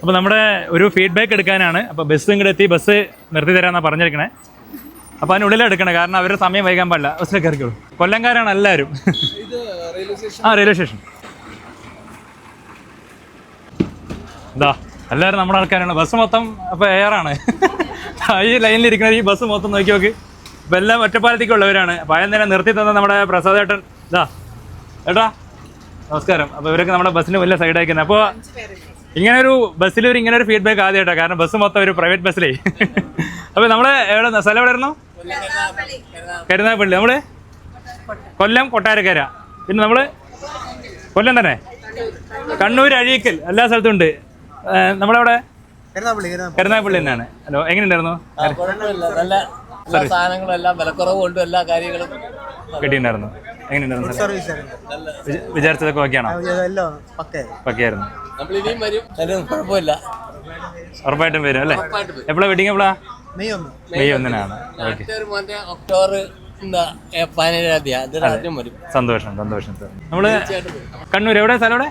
അപ്പോൾ നമ്മുടെ ഒരു ഫീഡ്ബാക്ക് എടുക്കാനാണ്. അപ്പോൾ ബസ് ഇങ്ങോട്ട് എത്തി, ബസ് നിർത്തി തരാമെന്നാണ് പറഞ്ഞിരിക്കണേ. അപ്പോൾ അതിനുള്ളിലാണ് എടുക്കണേ, കാരണം അവരുടെ സമയം വൈകാൻ പാടില്ല. ബസ്സിലേക്ക് ഇറക്കിയോളൂ. കൊല്ലംകാരാണ് എല്ലാവരും. റെയിൽവേ സ്റ്റേഷൻ ഇതാ എല്ലാവരും നമ്മുടെ ആൾക്കാരാണ്. ബസ് മൊത്തം അപ്പോൾ എയറാണ്. ഈ ലൈനിലിരിക്കുന്ന ഈ ബസ് മൊത്തം നോക്കി നോക്ക്. അപ്പോൾ എല്ലാം ഒറ്റപ്പാലത്തേക്കുള്ളവരാണ്. അപ്പോൾ ആദ്യം തന്നെ നിർത്തി തന്ന നമ്മുടെ പ്രസാദ് ഏട്ടൻ. ഇതാ ഏട്ടാ നമസ്കാരം. അപ്പോൾ ഇവരൊക്കെ നമ്മുടെ ബസ്സിന് വലിയ സൈഡാക്കുന്നത്. അപ്പോൾ ഇങ്ങനൊരു ബസ്സിലൊരു ഇങ്ങനൊരു ഫീഡ്ബാക്ക് ആദ്യമായിട്ടാണ്, കാരണം ബസ് മൊത്തം ഒരു പ്രൈവറ്റ് ബസ്സിലേ. അപ്പോൾ നമ്മൾ എവിടെ സ്ഥലം എവിടെയായിരുന്നു? കരുനാഗപ്പള്ളി. നമ്മൾ കൊല്ലം കൊട്ടാരക്കര. പിന്നെ നമ്മൾ കൊല്ലം തന്നെ, കണ്ണൂർ, അഴീക്കൽ, എല്ലാ സ്ഥലത്തും ഉണ്ട്. നമ്മളെവിടെ? കരുനാഗപ്പള്ളി തന്നെയാണ്. ഹലോ, എങ്ങനെയുണ്ടായിരുന്നു? സാധനങ്ങളെല്ലാം വിലക്കുറവുണ്ട്, എല്ലാ കാര്യങ്ങളും കിട്ടിയിട്ടുണ്ടായിരുന്നു. എങ്ങനെയുണ്ടായിരുന്നു? വിചാരിച്ചതൊക്കെ ഓക്കെയാണോ? പക്കയായിരുന്നു. കുഴപ്പമില്ല, ഉറപ്പായിട്ടും വരും അല്ലേ? എപ്പോഴാ വെഡിങ്? എപ്പോഴാ? മെയ് 1-നാണ്. ഒക്ടോബർ 15 വരും. സന്തോഷം. നമ്മള് കണ്ണൂർ എവിടെ സ്ഥലം? എവിടെ?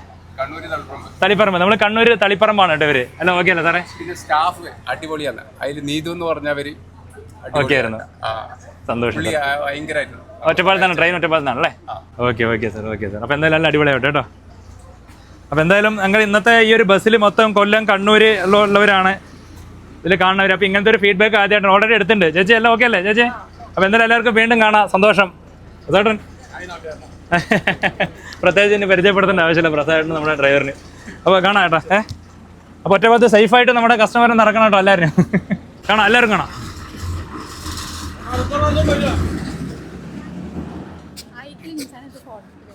തളിപ്പറമ്പ്. നമ്മൾ കണ്ണൂർ തളിപ്പറമ്പാണ് കേട്ടോ ഇവര്. എല്ലാം ഓക്കെ അല്ലേ സാറേ? സ്റ്റാഫ് അടിപൊളിയാണ്. അതിൽ നീതു എന്ന് പറഞ്ഞവര് ഓക്കെ ആയിരുന്നു. സന്തോഷം. ഭയങ്കരമായിരുന്നു. ഒറ്റപ്പാലത്താണ്, ട്രെയിൻ ഒറ്റപ്പാലത്താണല്ലേ? Okay sir. അപ്പോൾ എന്തായാലും നല്ല അടിപൊളിയാവട്ടെ കേട്ടോ. അപ്പോൾ എന്തായാലും ഞങ്ങൾ ഇന്നത്തെ ഈ ഒരു ബസ്സിൽ മൊത്തം കൊല്ലം, കണ്ണൂർ ഉള്ളവരാണ് ഇതിൽ കാണുന്നവർ. അപ്പോൾ ഇങ്ങനത്തെ ഒരു ഫീഡ്ബാക്ക് ആദ്യമായിട്ടാണ്. ഓൾറെഡി എടുത്തിട്ടുണ്ട്. ചേച്ചി എല്ലാം ഓക്കെ അല്ലേ ചേച്ചി? അപ്പോൾ എന്തായാലും എല്ലാവർക്കും വീണ്ടും കാണാം. സന്തോഷം. പ്രസാദേട്ടൻ പ്രത്യേകിച്ച് ഇനി പരിചയപ്പെടുത്തേണ്ട ആവശ്യമില്ല. പ്രസാദേട്ടൻ നമ്മുടെ ഡ്രൈവറിന്. അപ്പോൾ കാണാം കേട്ടോ. അപ്പോൾ ഒറ്റപ്പാലത്ത് സേഫായിട്ട് നമ്മുടെ കസ്റ്റമറിനെ നടക്കണം കേട്ടോ. എല്ലാവരും കാണാം.